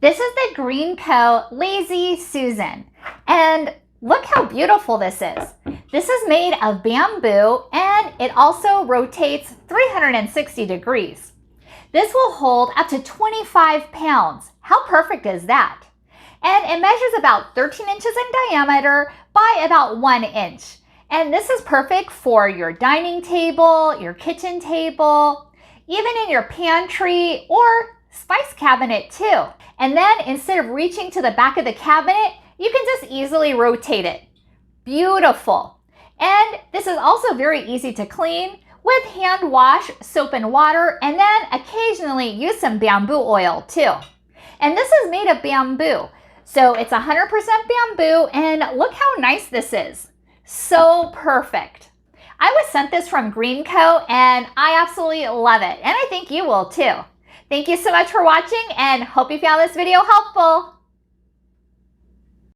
This is the Greenco Lazy Susan. And look how beautiful this is. This is made of bamboo and it also rotates 360 degrees. This will hold up to 25 pounds. How perfect is that? And it measures about 13 inches in diameter by about 1 inch. And this is perfect for your dining table, your kitchen table, even in your pantry or spice cabinet too. And then instead of reaching to the back of the cabinet, you can just easily rotate it. Beautiful. And this is also very easy to clean with hand wash, soap and water, and then occasionally use some bamboo oil too. And this is made of bamboo. So it's 100% bamboo, and look how nice this is. So perfect. I was sent this from Greenco and I absolutely love it. And I think you will too. Thank you so much for watching and hope you found this video helpful.